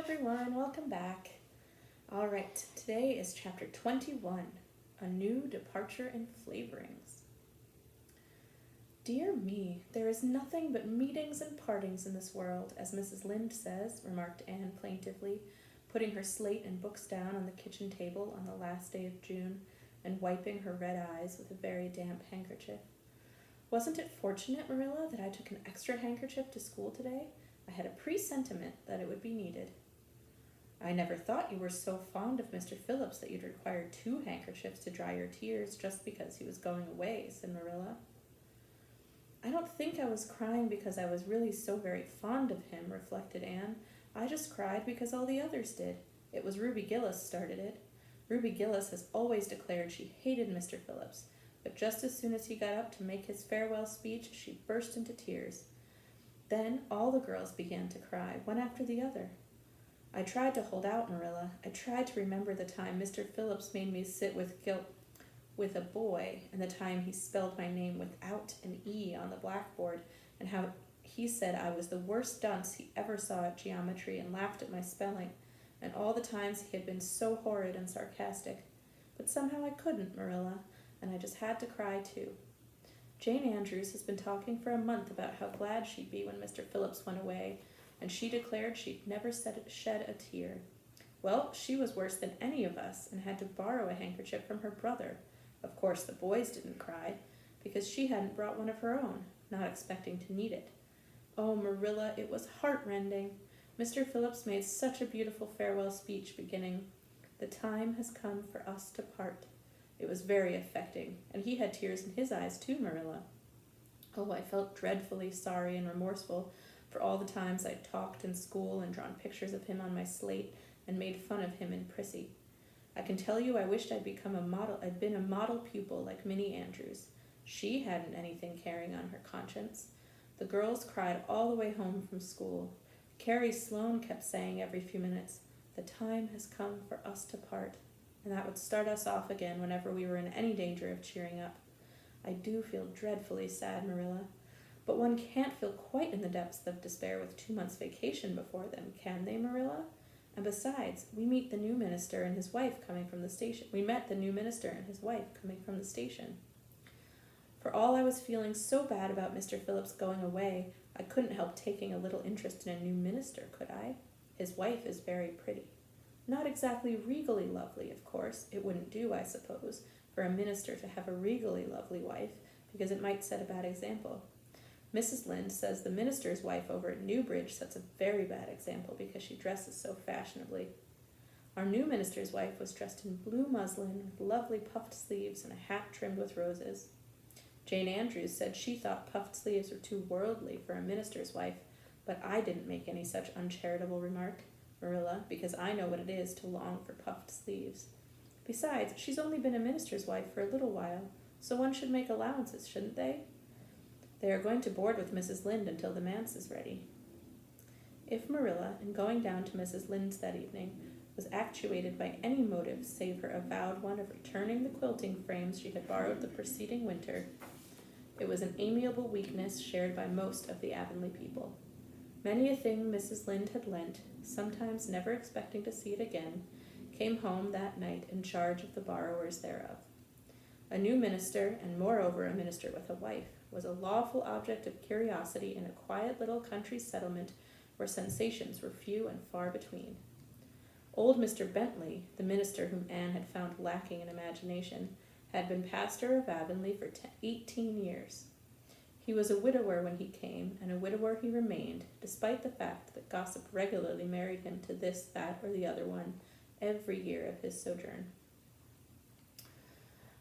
everyone, welcome back. All right, today is chapter 21, A New Departure in Flavorings. Dear me, there is nothing but meetings and partings in this world, as Mrs. Lynde says, remarked Anne plaintively, putting her slate and books down on the kitchen table on the last day of June and wiping her red eyes with a very damp handkerchief. Wasn't it fortunate, Marilla, that I took an extra handkerchief to school today? I had a presentiment that it would be needed. I never thought you were so fond of Mr. Phillips that you'd require 2 handkerchiefs to dry your tears just because he was going away, said Marilla. I don't think I was crying because I was really so very fond of him, reflected Anne. I just cried because all the others did. It was Ruby Gillis started it. Ruby Gillis has always declared she hated Mr. Phillips, but just as soon as he got up to make his farewell speech, she burst into tears. Then all the girls began to cry, one after the other. I tried to hold out, Marilla. I tried to remember the time Mr. Phillips made me sit with a boy, and the time he spelled my name without an E on the blackboard, and how he said I was the worst dunce he ever saw at geometry and laughed at my spelling, and all the times he had been so horrid and sarcastic. But somehow I couldn't, Marilla, and I just had to cry too. Jane Andrews has been talking for a month about how glad she'd be when Mr. Phillips went away, and she declared she'd never shed a tear. Well, she was worse than any of us and had to borrow a handkerchief from her brother. Of course, the boys didn't cry, because she hadn't brought one of her own, not expecting to need it. Oh, Marilla, it was heart-rending. Mr. Phillips made such a beautiful farewell speech beginning, "The time has come for us to part." It was very affecting, and he had tears in his eyes too, Marilla. Oh, I felt dreadfully sorry and remorseful for all the times I'd talked in school and drawn pictures of him on my slate and made fun of him in Prissy. I can tell you I wished I'd been a model pupil like Minnie Andrews. She hadn't anything carrying on her conscience. The girls cried all the way home from school. Carrie Sloane kept saying every few minutes, "The time has come for us to part," and that would start us off again whenever we were in any danger of cheering up. I do feel dreadfully sad, Marilla. But one can't feel quite in the depths of despair with 2 months' vacation before them, can they, Marilla? And besides, we met the new minister and his wife coming from the station. For all I was feeling so bad about Mr. Phillips going away, I couldn't help taking a little interest in a new minister, could I? His wife is very pretty. Not exactly regally lovely, of course. It wouldn't do, I suppose, for a minister to have a regally lovely wife, because it might set a bad example. Mrs. Lynde says the minister's wife over at Newbridge sets a very bad example because she dresses so fashionably. Our new minister's wife was dressed in blue muslin with lovely puffed sleeves and a hat trimmed with roses. Jane Andrews said she thought puffed sleeves were too worldly for a minister's wife, but I didn't make any such uncharitable remark, Marilla, because I know what it is to long for puffed sleeves. Besides, she's only been a minister's wife for a little while, so one should make allowances, shouldn't they? They are going to board with Mrs. Lynde until the manse is ready. If Marilla, in going down to Mrs. Lynde's that evening, was actuated by any motive save her avowed one of returning the quilting frames she had borrowed the preceding winter, it was an amiable weakness shared by most of the Avonlea people. Many a thing Mrs. Lynde had lent, sometimes never expecting to see it again, came home that night in charge of the borrowers thereof. A new minister, and moreover a minister with a wife, was a lawful object of curiosity in a quiet little country settlement where sensations were few and far between. Old Mr. Bentley, the minister whom Anne had found lacking in imagination, had been pastor of Avonlea for 18 years. He was a widower when he came, and a widower he remained, despite the fact that gossip regularly married him to this, that, or the other one every year of his sojourn.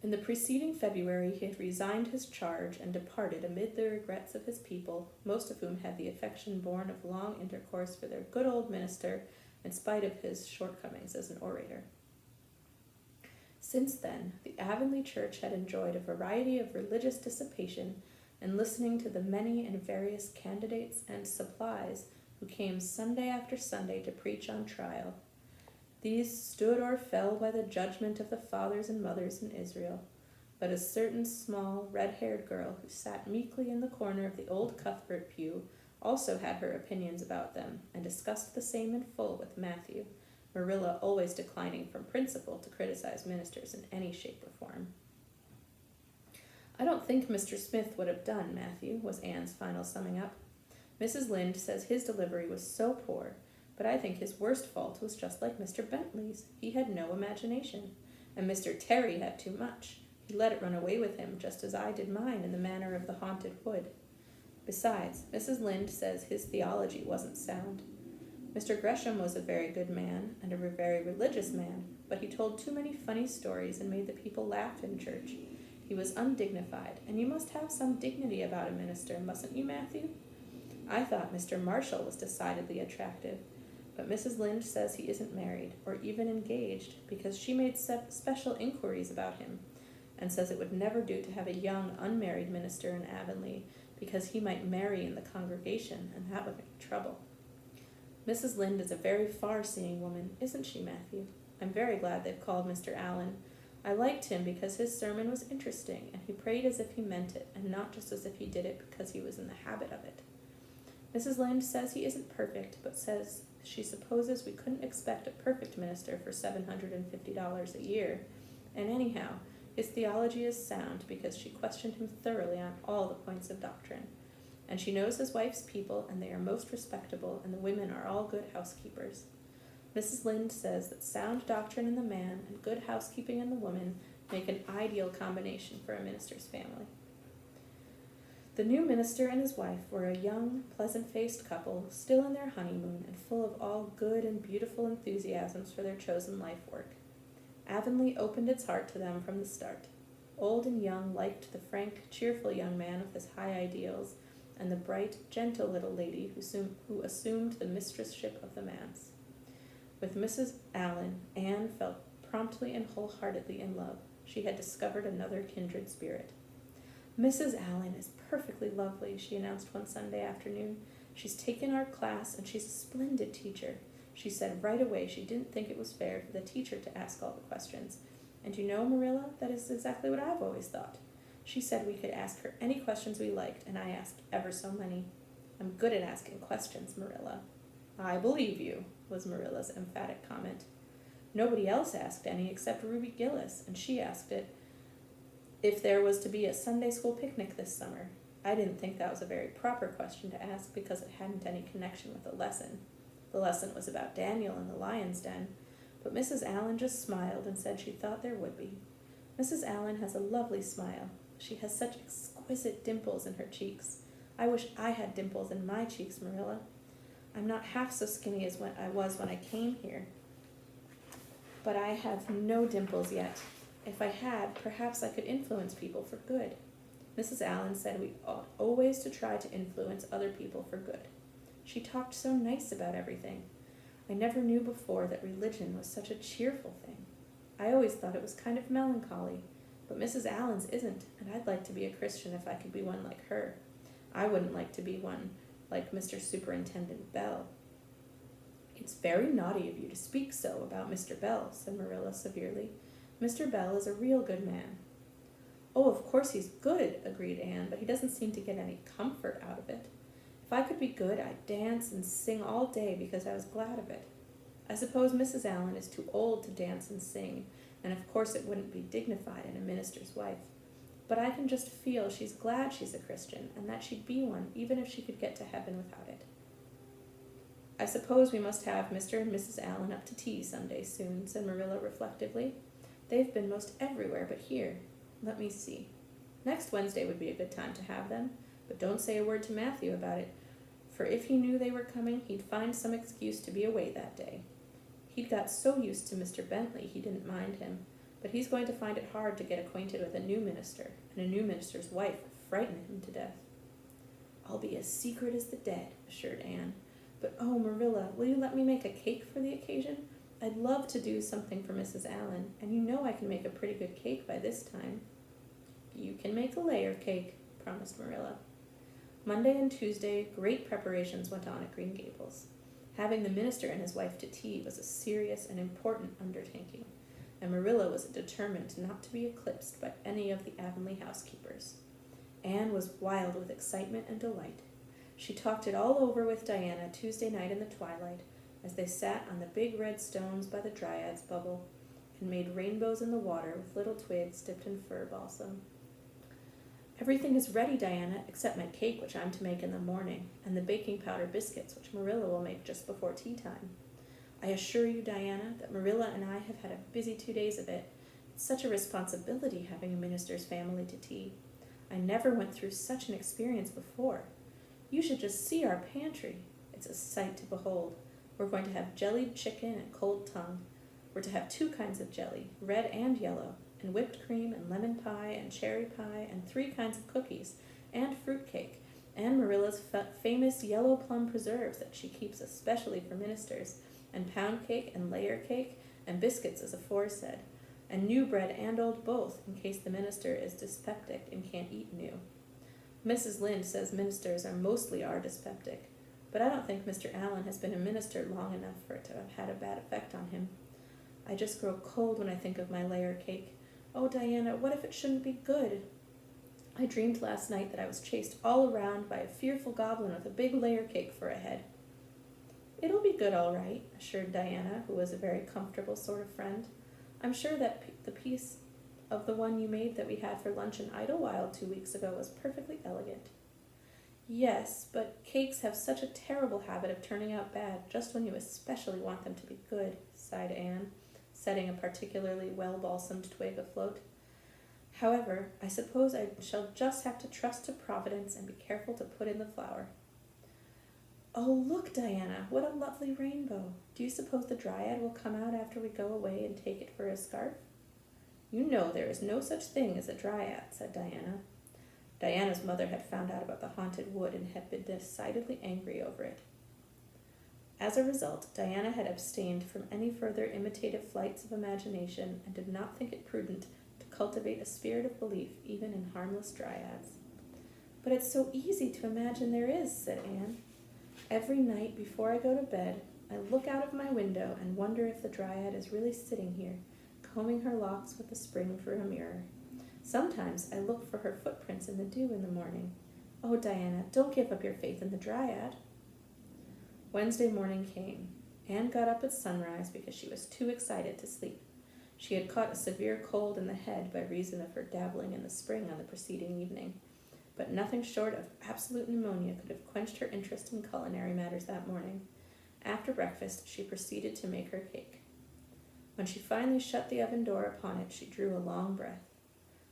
In the preceding February he had resigned his charge and departed amid the regrets of his people, most of whom had the affection born of long intercourse for their good old minister, in spite of his shortcomings as an orator. Since then, the Avonlea church had enjoyed a variety of religious dissipation, and listening to the many and various candidates and supplies who came Sunday after Sunday to preach on trial. These stood or fell by the judgment of the fathers and mothers in Israel, but a certain small, red-haired girl who sat meekly in the corner of the old Cuthbert pew also had her opinions about them, and discussed the same in full with Matthew, Marilla always declining from principle to criticize ministers in any shape or form. "I don't think Mr. Smith would have done, Matthew," was Anne's final summing up. "Mrs. Lynde says his delivery was so poor, but I think his worst fault was just like Mr. Bentley's. He had no imagination, and Mr. Terry had too much. He let it run away with him, just as I did mine in the matter of the haunted wood. Besides, Mrs. Lynde says his theology wasn't sound. Mr. Gresham was a very good man, and a very religious man, but he told too many funny stories and made the people laugh in church. He was undignified, and you must have some dignity about a minister, mustn't you, Matthew? I thought Mr. Marshall was decidedly attractive, but Mrs. Lynde says he isn't married, or even engaged, because she made special inquiries about him, and says it would never do to have a young, unmarried minister in Avonlea, because he might marry in the congregation, and that would make trouble. Mrs. Lynde is a very far-seeing woman, isn't she, Matthew? I'm very glad they've called Mr. Allen. I liked him because his sermon was interesting, and he prayed as if he meant it, and not just as if he did it because he was in the habit of it. Mrs. Lynde says he isn't perfect, but says she supposes we couldn't expect a perfect minister for $750 a year, and anyhow, his theology is sound because she questioned him thoroughly on all the points of doctrine. And she knows his wife's people, and they are most respectable, and the women are all good housekeepers. Mrs. Lynde says that sound doctrine in the man and good housekeeping in the woman make an ideal combination for a minister's family. The new minister and his wife were a young, pleasant-faced couple, still in their honeymoon and full of all good and beautiful enthusiasms for their chosen life work. Avonlea opened its heart to them from the start. Old and young liked the frank, cheerful young man with his high ideals, and the bright, gentle little lady who assumed the mistressship of the manse. With Mrs. Allen, Anne felt promptly and wholeheartedly in love. She had discovered another kindred spirit. Mrs. Allen is perfectly lovely, she announced one Sunday afternoon. She's taken our class, and she's a splendid teacher. She said right away she didn't think it was fair for the teacher to ask all the questions. And you know, Marilla, that is exactly what I've always thought. She said we could ask her any questions we liked, and I asked ever so many. I'm good at asking questions, Marilla. I believe you, was Marilla's emphatic comment. Nobody else asked any except Ruby Gillis, and she asked it if there was to be a Sunday school picnic this summer. I didn't think that was a very proper question to ask because it hadn't any connection with the lesson. The lesson was about Daniel in the lion's den, but Mrs. Allen just smiled and said she thought there would be. Mrs. Allen has a lovely smile. She has such exquisite dimples in her cheeks. I wish I had dimples in my cheeks, Marilla. I'm not half so skinny as I was when I came here, but I have no dimples yet. If I had, perhaps I could influence people for good. Mrs. Allen said we ought always to try to influence other people for good. She talked so nice about everything. I never knew before that religion was such a cheerful thing. I always thought it was kind of melancholy, but Mrs. Allen's isn't, and I'd like to be a Christian if I could be one like her. I wouldn't like to be one like Mr. Superintendent Bell. It's very naughty of you to speak so about Mr. Bell, said Marilla severely. Mr. Bell is a real good man. Oh, of course he's good, agreed Anne, but he doesn't seem to get any comfort out of it. If I could be good, I'd dance and sing all day because I was glad of it. I suppose Mrs. Allen is too old to dance and sing, and of course it wouldn't be dignified in a minister's wife. But I can just feel she's glad she's a Christian, and that she'd be one, even if she could get to heaven without it. I suppose we must have Mr. and Mrs. Allen up to tea Sunday soon, said Marilla reflectively. They've been most everywhere but here. Let me see. Next Wednesday would be a good time to have them, but don't say a word to Matthew about it, for if he knew they were coming, he'd find some excuse to be away that day. He'd got so used to Mr. Bentley he didn't mind him, but he's going to find it hard to get acquainted with a new minister, and a new minister's wife would frighten him to death. I'll be as secret as the dead, assured Anne. But oh, Marilla, will you let me make a cake for the occasion? I'd love to do something for Mrs. Allen, and you know I can make a pretty good cake by this time. You can make a layer cake, promised Marilla. Monday and Tuesday, great preparations went on at Green Gables. Having the minister and his wife to tea was a serious and important undertaking, and Marilla was determined not to be eclipsed by any of the Avonlea housekeepers. Anne was wild with excitement and delight. She talked it all over with Diana Tuesday night in the twilight, as they sat on the big red stones by the Dryad's bubble, and made rainbows in the water with little twigs dipped in fir balsam. Everything is ready, Diana, except my cake, which I'm to make in the morning, and the baking powder biscuits, which Marilla will make just before tea time. I assure you, Diana, that Marilla and I have had a busy 2 days of it. It's such a responsibility having a minister's family to tea. I never went through such an experience before. You should just see our pantry. It's a sight to behold. We're going to have jellied chicken and cold tongue. We're to have 2 kinds of jelly, red and yellow, and whipped cream and lemon pie and cherry pie and 3 kinds of cookies and fruit cake and Marilla's famous yellow plum preserves that she keeps especially for ministers, and pound cake and layer cake and biscuits as aforesaid, and new bread and old both in case the minister is dyspeptic and can't eat new. Mrs. Lynde says ministers are dyspeptic, but I don't think Mr. Allen has been a minister long enough for it to have had a bad effect on him. I just grow cold when I think of my layer cake. Oh, Diana, what if it shouldn't be good? I dreamed last night that I was chased all around by a fearful goblin with a big layer cake for a head. It'll be good, all right, assured Diana, who was a very comfortable sort of friend. I'm sure that the piece of the one you made that we had for lunch in Idlewild 2 weeks ago was perfectly elegant. Yes, but cakes have such a terrible habit of turning out bad just when you especially want them to be good, sighed Anne, setting a particularly well-balsamed twig afloat. However, I suppose I shall just have to trust to Providence and be careful to put in the flour. Oh, look, Diana, what a lovely rainbow. Do you suppose the Dryad will come out after we go away and take it for a scarf? You know there is no such thing as a Dryad, said Diana. Diana's mother had found out about the haunted wood and had been decidedly angry over it. As a result, Diana had abstained from any further imitative flights of imagination and did not think it prudent to cultivate a spirit of belief even in harmless Dryads. But it's so easy to imagine there is, said Anne. Every night before I go to bed, I look out of my window and wonder if the Dryad is really sitting here, combing her locks with the spring for a mirror. Sometimes I look for her footprints in the dew in the morning. Oh, Diana, don't give up your faith in the Dryad. Wednesday morning came. Anne got up at sunrise because she was too excited to sleep. She had caught a severe cold in the head by reason of her dabbling in the spring on the preceding evening, but nothing short of absolute pneumonia could have quenched her interest in culinary matters that morning. After breakfast, she proceeded to make her cake. When she finally shut the oven door upon it, she drew a long breath.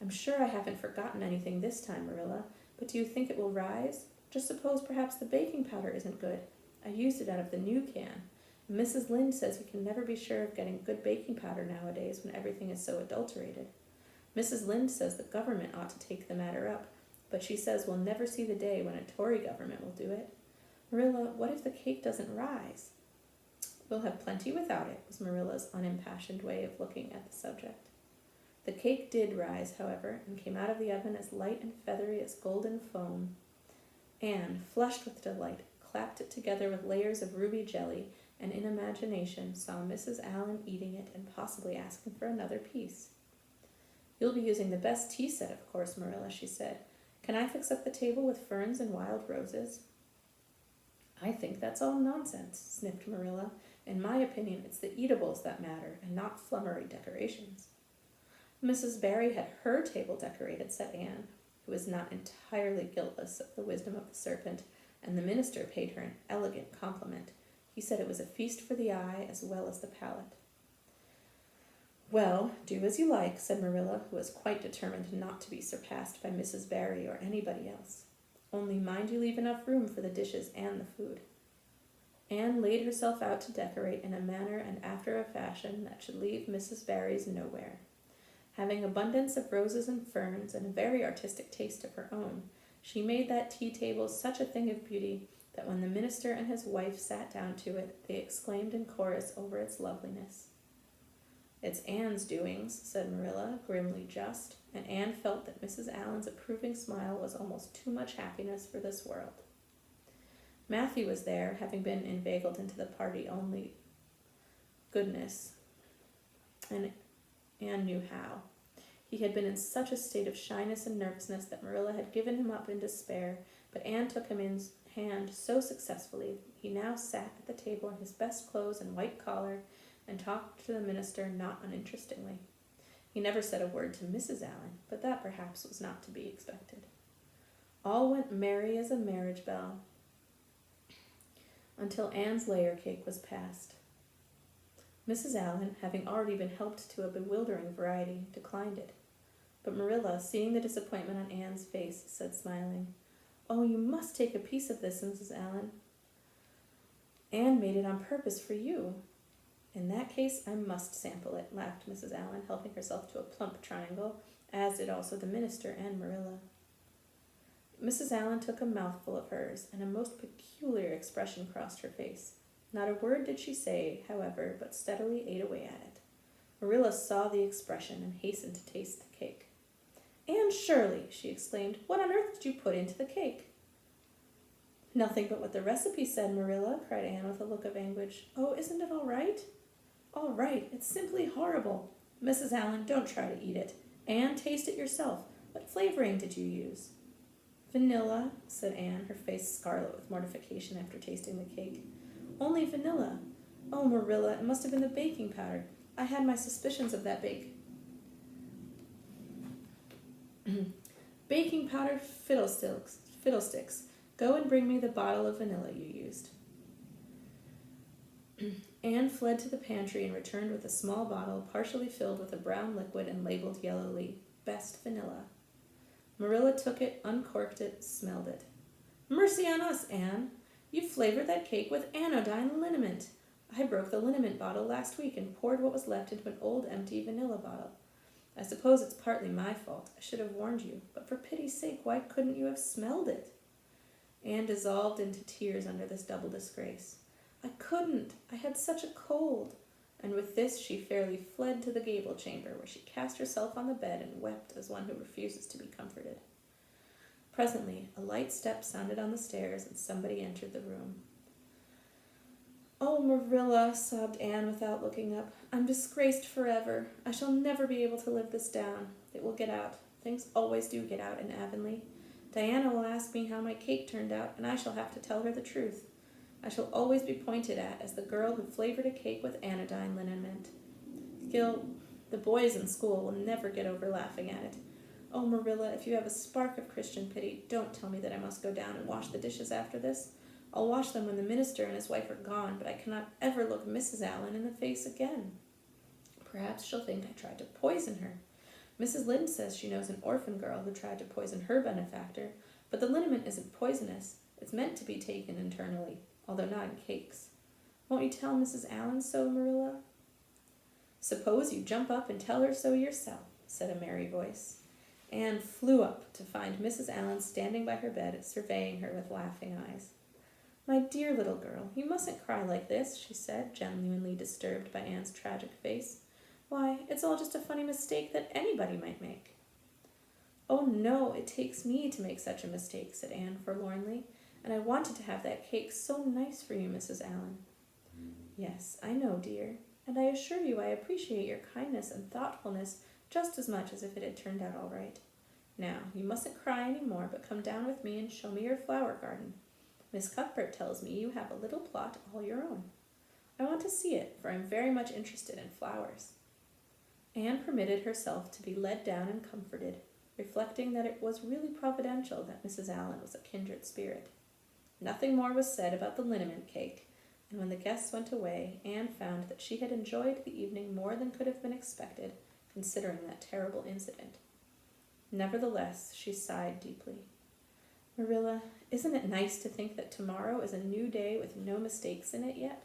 I'm sure I haven't forgotten anything this time, Marilla, but do you think it will rise? Just suppose perhaps the baking powder isn't good. I used it out of the new can. Mrs. Lynde says you can never be sure of getting good baking powder nowadays when everything is so adulterated. Mrs. Lynde says the government ought to take the matter up, but she says we'll never see the day when a Tory government will do it. Marilla, what if the cake doesn't rise? We'll have plenty without it, was Marilla's unimpassioned way of looking at the subject. The cake did rise, however, and came out of the oven as light and feathery as golden foam. Anne, flushed with delight, clapped it together with layers of ruby jelly, and in imagination saw Mrs. Allen eating it and possibly asking for another piece. You'll be using the best tea set, of course, Marilla, she said. Can I fix up the table with ferns and wild roses? I think that's all nonsense, sniffed Marilla. In my opinion, it's the eatables that matter, and not flummery decorations. Mrs. Barry had her table decorated, said Anne, who was not entirely guiltless of the wisdom of the serpent, and the minister paid her an elegant compliment. He said it was a feast for the eye as well as the palate. Well, do as you like, said Marilla, who was quite determined not to be surpassed by Mrs. Barry or anybody else. Only mind you leave enough room for the dishes and the food. Anne laid herself out to decorate in a manner and after a fashion that should leave Mrs. Barry's nowhere. Having abundance of roses and ferns and a very artistic taste of her own, she made that tea table such a thing of beauty that when the minister and his wife sat down to it, they exclaimed in chorus over its loveliness. It's Anne's doings, said Marilla, grimly just, and Anne felt that Mrs. Allen's approving smile was almost too much happiness for this world. Matthew was there, having been inveigled into the party only goodness, and Anne knew how. He had been in such a state of shyness and nervousness that Marilla had given him up in despair, but Anne took him in hand so successfully he now sat at the table in his best clothes and white collar and talked to the minister not uninterestingly. He never said a word to Mrs. Allen, but that perhaps was not to be expected. All went merry as a marriage bell until Anne's layer cake was passed. Mrs. Allen, having already been helped to a bewildering variety, declined it. But Marilla, seeing the disappointment on Anne's face, said smiling, "Oh, you must take a piece of this, Mrs. Allen. Anne made it on purpose for you." "In that case, I must sample it," laughed Mrs. Allen, helping herself to a plump triangle, as did also the minister and Marilla. Mrs. Allen took a mouthful of hers, and a most peculiar expression crossed her face. Not a word did she say, however, but steadily ate away at it. Marilla saw the expression and hastened to taste the cake. "Anne Shirley," she exclaimed, "what on earth did you put into the cake?" "Nothing but what the recipe said, Marilla," cried Anne with a look of anguish. "Oh, isn't it all right?" "All right. It's simply horrible. Mrs. Allen, don't try to eat it. Anne, taste it yourself. What flavoring did you use?" "Vanilla," said Anne, her face scarlet with mortification after tasting the cake. "Only vanilla. Oh, Marilla, it must have been the baking powder. I had my suspicions of that baking powder fiddlesticks. Go and bring me the bottle of vanilla you used." Anne fled to the pantry and returned with a small bottle partially filled with a brown liquid and labeled yellowly, "Best vanilla." Marilla took it, uncorked it, smelled it. "Mercy on us, Anne! You flavored that cake with anodyne liniment. I broke the liniment bottle last week and poured what was left into an old empty vanilla bottle. I suppose it's partly my fault. I should have warned you, but for pity's sake, why couldn't you have smelled it?" Anne dissolved into tears under this double disgrace. "I couldn't. I had such a cold." And with this she fairly fled to the gable chamber, where she cast herself on the bed and wept as one who refuses to be comforted. Presently a light step sounded on the stairs, and somebody entered the room. "Oh, Marilla," sobbed Anne without looking up, "I'm disgraced forever. I shall never be able to live this down. It will get out. Things always do get out in Avonlea. Diana will ask me how my cake turned out, and I shall have to tell her the truth. I shall always be pointed at as the girl who flavored a cake with anodyne liniment. The boys in school will never get over laughing at it. Oh, Marilla, if you have a spark of Christian pity, don't tell me that I must go down and wash the dishes after this. I'll wash them when the minister and his wife are gone, but I cannot ever look Mrs. Allen in the face again. Perhaps she'll think I tried to poison her. Mrs. Lynde says she knows an orphan girl who tried to poison her benefactor, but the liniment isn't poisonous. It's meant to be taken internally, although not in cakes. Won't you tell Mrs. Allen so, Marilla?" "Suppose you jump up and tell her so yourself," said a merry voice. Anne flew up to find Mrs. Allen standing by her bed, surveying her with laughing eyes. "My dear little girl, you mustn't cry like this," she said, genuinely disturbed by Anne's tragic face. "Why, it's all just a funny mistake that anybody might make." "Oh, no, it takes me to make such a mistake," said Anne forlornly, "and I wanted to have that cake so nice for you, Mrs. Allen." "Yes, I know, dear, and I assure you I appreciate your kindness and thoughtfulness just as much as if it had turned out all right. Now, you mustn't cry any more, but come down with me and show me your flower garden. Miss Cuthbert tells me you have a little plot all your own. I want to see it, for I'm very much interested in flowers." Anne permitted herself to be led down and comforted, reflecting that it was really providential that Mrs. Allen was a kindred spirit. Nothing more was said about the liniment cake, and when the guests went away, Anne found that she had enjoyed the evening more than could have been expected, considering that terrible incident. Nevertheless, she sighed deeply. "Marilla, isn't it nice to think that tomorrow is a new day with no mistakes in it yet?"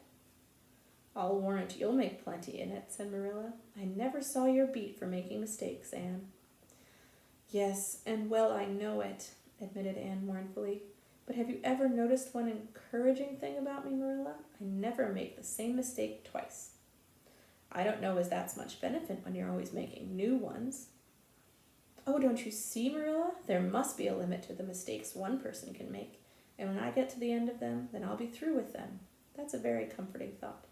"I'll warrant you'll make plenty in it," said Marilla. "I never saw your beat for making mistakes, Anne." "Yes, and well I know it," admitted Anne mournfully. "But have you ever noticed one encouraging thing about me, Marilla? I never make the same mistake twice." "I don't know as that's much benefit when you're always making new ones." "Oh, don't you see, Marilla? There must be a limit to the mistakes one person can make, and when I get to the end of them, then I'll be through with them. That's a very comforting thought."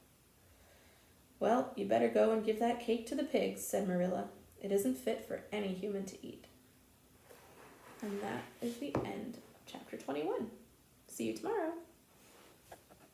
"Well, you better go and give that cake to the pigs," said Marilla. "It isn't fit for any human to eat." And that is the end of chapter 21. See you tomorrow.